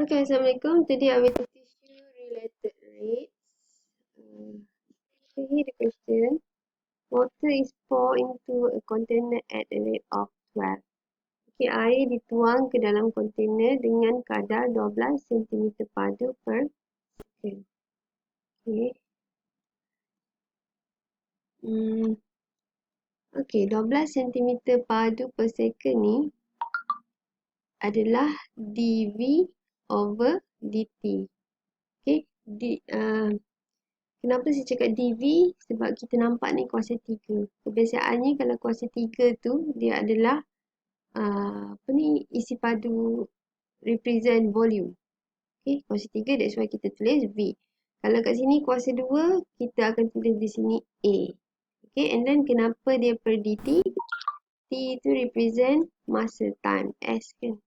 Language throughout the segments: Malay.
Okay, Assalamualaikum. Today I will teach you related rates. Here the question. Water is poured into a container at a rate of 12. Okay, air dituang ke dalam kontainer dengan kadar 12 cm padu per second. Okay. Okay, 12 cm padu per second ni adalah dV over dt. Okay, kenapa saya cakap dV? Sebab kita nampak ni kuasa 3. Kebiasaannya kalau kuasa 3 tu dia adalah isi padu represent volume. Okay, kuasa 3 that's why kita tulis V. Kalau kat sini kuasa 2, kita akan tulis di sini A. Okay, and then kenapa dia per dt? T itu represent masa, time, S kan.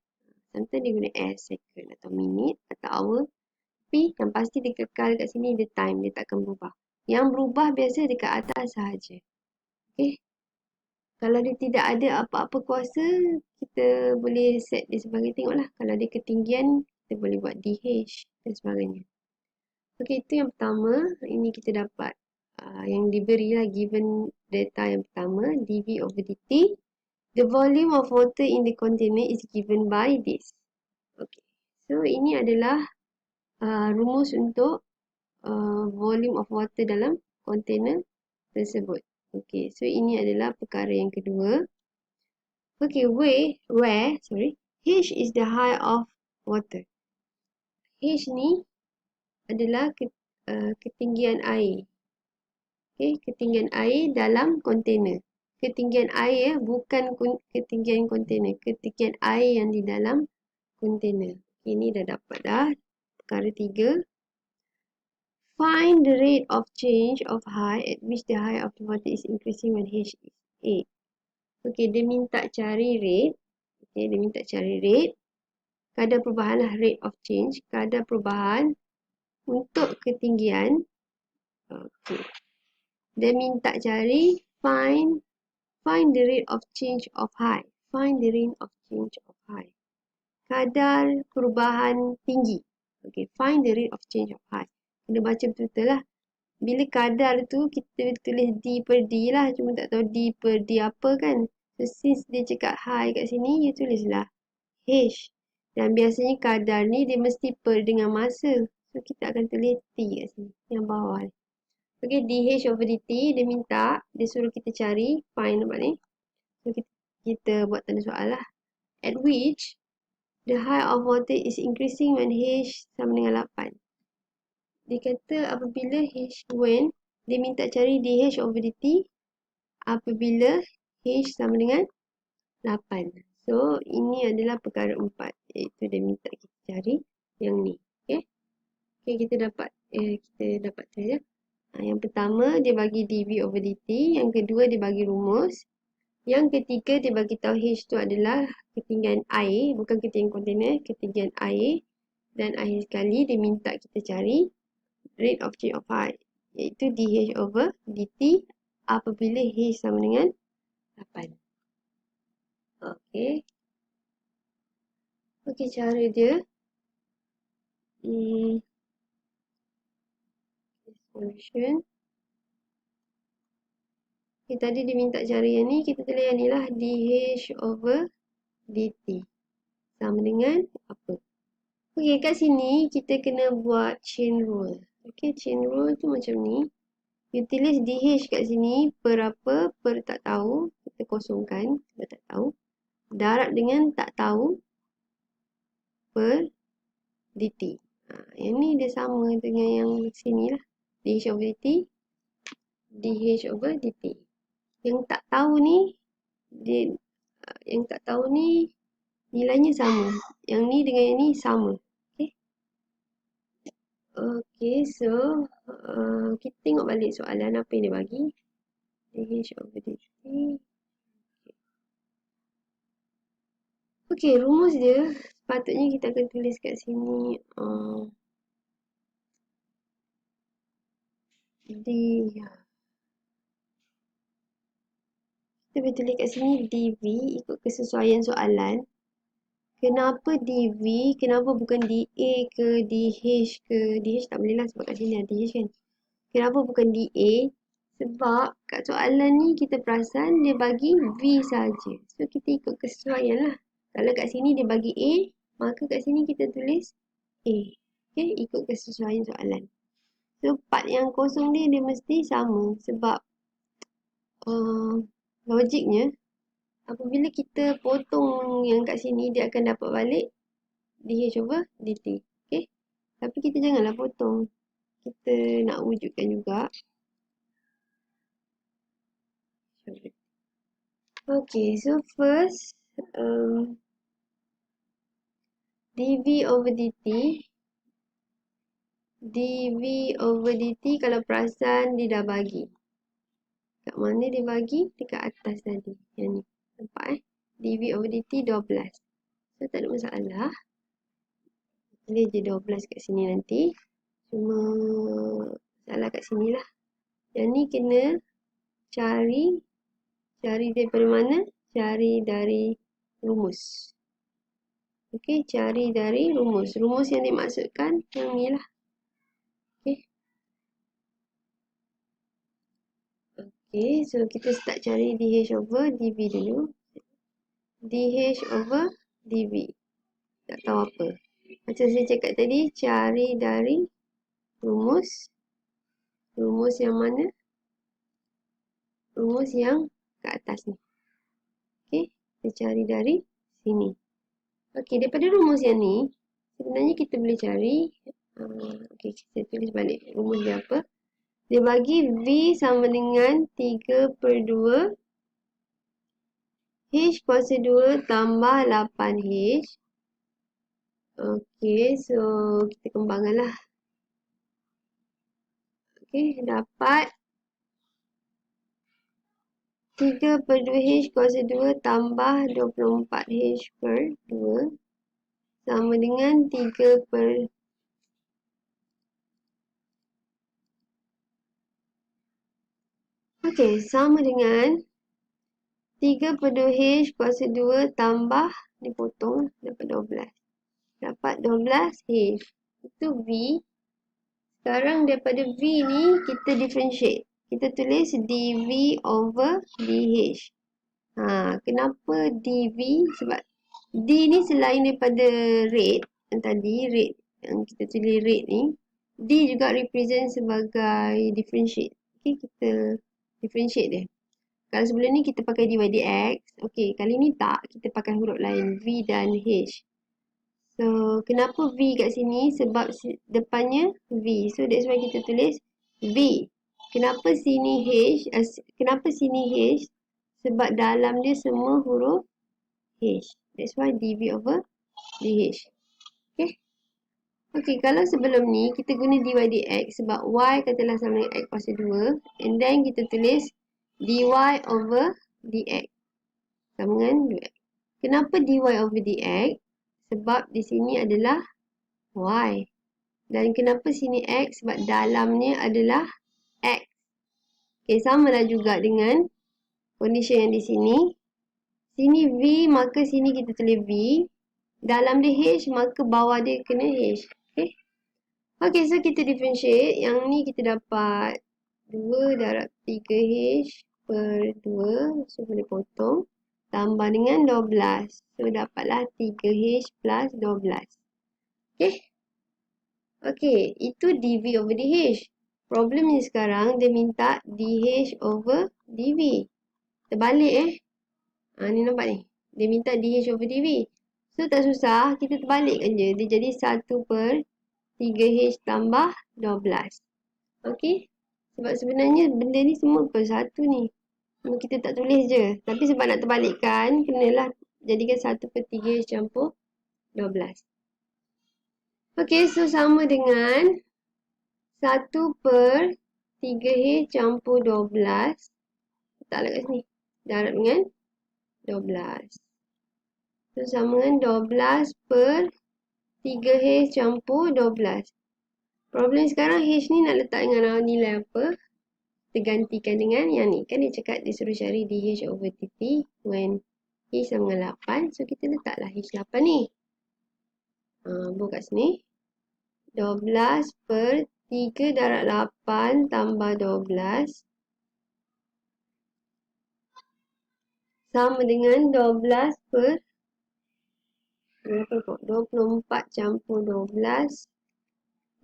Sometimes dia guna S, second atau minute atau hour. Tapi yang pasti dia kekal kat sini dia time, dia takkan berubah. Yang berubah biasa dekat atas sahaja. Okay. Kalau dia tidak ada apa-apa kuasa, kita boleh set dia sebagai tengoklah. Kalau dia ketinggian, kita boleh buat DH dan sebagainya. Okay, itu yang pertama. Ini kita dapat yang diberilah given data yang pertama, dV over dt. The volume of water in the container is given by this. Okay. So, ini adalah rumus untuk volume of water dalam container tersebut. Okay, so ini adalah perkara yang kedua. Okay, H is the height of water. H ni adalah ketinggian air. Okay, ketinggian air dalam kontainer. Ketinggian air bukan ketinggian kontainer. Ketinggian air yang di dalam kontainer. Okay, ini dah dapat dah. Perkara 3. Find the rate of change of height at which the height of the water is increasing when H is 8. Okay, dia minta cari rate. Okay, dia minta cari rate. Kadar perubahan lah, rate of change. Kadar perubahan untuk ketinggian. Okay. Dia minta cari find the rate of change of height. Find the rate of change of height. Kadar perubahan tinggi. Okay, find the rate of change of height. Kena baca betul-betul lah. Bila kadar tu kita tulis D per D lah. Cuma tak tahu D per D apa kan. So since dia cakap high kat sini, you tulislah H. Dan biasanya kadar ni dia mesti per dengan masa. So kita akan tulis T kat sini. Yang bawah ni. Okay, DH over DT dia minta. Dia suruh kita cari. Find nampak ni. So kita buat tanda soal lah. At which the height of water is increasing when H sama dengan 8. Dia kata apabila H when dia minta cari DH over DT apabila H sama dengan 8. So, ini adalah perkara 4. Iaitu dia minta kita cari yang ni. Okay. Okay, kita dapat tu ya. Yang pertama, dia bagi dV over dt. Yang kedua, dia bagi rumus. Yang ketiga, dia bagi tahu H tu adalah ketinggian air. Bukan ketinggian kontainer, ketinggian air. Dan akhir sekali, dia minta kita cari rate of change of height. Iaitu dH over dt apabila H sama dengan 8. Okey. Okey, cara dia. Solution. Okay, tadi dia minta cari yang ni. Kita tulis yang ni lah. dH over dt. Sama dengan apa? Okey, kat sini kita kena buat chain rule. Okey, chain rule tu macam ni. You tulis dH kat sini per apa? Per tak tahu. Kita kosongkan. Kita tak tahu. Darab dengan tak tahu. Per dt. Yang ni dia sama dengan yang sini lah. dH over dt. dH over dt. Yang tak tahu ni, yang tak tahu ni nilainya sama. Yang ni dengan yang ni sama. Okay. Okay, so kita tengok balik soalan apa yang dia bagi. dH over dt. Okay, rumus dia sepatutnya kita akan tulis kat sini. Kita boleh tulis kat sini dV ikut kesesuaian soalan. Kenapa dV, kenapa bukan dA ke dH ke, dH tak boleh lah sebab kat sini ada dH kan. Kenapa bukan dA? Sebab kat soalan ni kita perasan dia bagi V saja. So kita ikut kesesuaian lah. Kalau kat sini dia bagi A, maka kat sini kita tulis A. Okay, ikut kesesuaian soalan. So part yang kosong dia mesti sama sebab logiknya apabila kita potong yang kat sini dia akan dapat balik dH over dt. Okay, tapi kita janganlah potong. Kita nak wujudkan juga. Okay, so first dV over dt. dV over dt kalau perasan dia dah bagi. Kat mana dia bagi? Dekat atas tadi. Yang ni. Nampak dV over dt 12. So tak ada masalah. Boleh je 12 kat sini nanti. Cuma salah kat sini lah. Yang ni kena cari daripada mana? Cari dari rumus. Okey, cari dari rumus. Rumus yang dimaksudkan yang ni lah. Okey. Okey, so kita start cari dH over dV dulu. dH over dV. Tak tahu apa. Macam saya cakap tadi, cari dari rumus. Rumus yang mana? Rumus yang kat atas ni. Okey, kita cari dari sini. Okey, daripada rumus yang ni, sebenarnya kita boleh cari. Okey, kita tulis balik rumus dia apa. Dia bagi V sama dengan 3/2 H kuasa 2 tambah 8H. Okey, so kita kembangkan lah. Okey, dapat 3/2H kuasa 2 tambah 24H per 2 sama dengan 3 per Okey, sama dengan 3/2H kuasa 2 tambah, dipotong, dapat 12. Dapat 12H. Itu V. Sekarang daripada V ni, kita differentiate. Kita tulis dV over dH. Kenapa dV? Sebab D ni selain daripada rate, yang tadi, rate, yang kita tulis rate ni, D juga represent sebagai differentiate. Okay, kita differentiate dia. Kalau sebelum ni kita pakai dy dx, okey, kali ni tak, kita pakai huruf lain, V dan H. So, kenapa V kat sini? Sebab depannya V. So, that's why kita tulis V. Kenapa sini H? Kenapa sini H? Sebab dalam dia semua huruf H. That's why dV over dH. Okay. Okay, kalau sebelum ni kita guna dy dx sebab y katalah sama dengan x kuasa 2. And then kita tulis dy over dx sama dengan 2x. Kenapa dy over dx? Sebab di sini adalah y. Dan kenapa sini x? Sebab dalamnya adalah x. Okay, samalah juga dengan condition yang di sini. Sini V, maka sini kita tulis V. Dalam dia H, maka bawah dia kena H. Okay. Okay, so kita differentiate. Yang ni kita dapat 2 darab 3H per 2. So, boleh potong. Tambah dengan 12. So, dapatlah 3H plus 12. Okay. Okay, itu dV over dH. Problemnya sekarang, dia minta dH over dV. Terbalik ni nampak ni. Dia minta dH over dV. So, tak susah. Kita terbalikkan je. Dia jadi 1 per 3H tambah 12. Okay. Sebab sebenarnya benda ni semua per 1 ni. Cuma kita tak tulis je. Tapi sebab nak terbalikkan, kenalah jadikan 1 per 3H campur 12. Okay, so sama dengan 1 per 3H campur 12. Letaklah kat sini. Darab dengan 12. So, sama dengan 12 per 3H campur 12. Problem sekarang H ni nak letak dengan nilai apa? Kita gantikan dengan yang ni. Kan dia cakap dia suruh cari dH over dt when H sama dengan 8. So, kita letaklah H8 ni. Buat kat sini. 12 per 3 darab 8 tambah 12. Sama dengan 12 per 24 campur 12.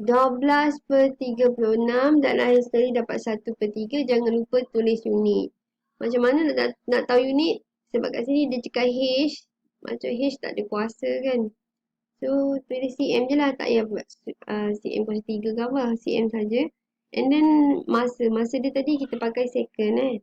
12 per 36 dan akhir sekali dapat 1 per 3. Jangan lupa tulis unit. Macam mana nak tahu unit? Sebab kat sini dia cakap H. Macam H tak ada kuasa kan. So, tulis cm je lah. Tak payah buat cm kuasa 3 ke apa. Cm saja. And then masa. Masa dia tadi kita pakai second .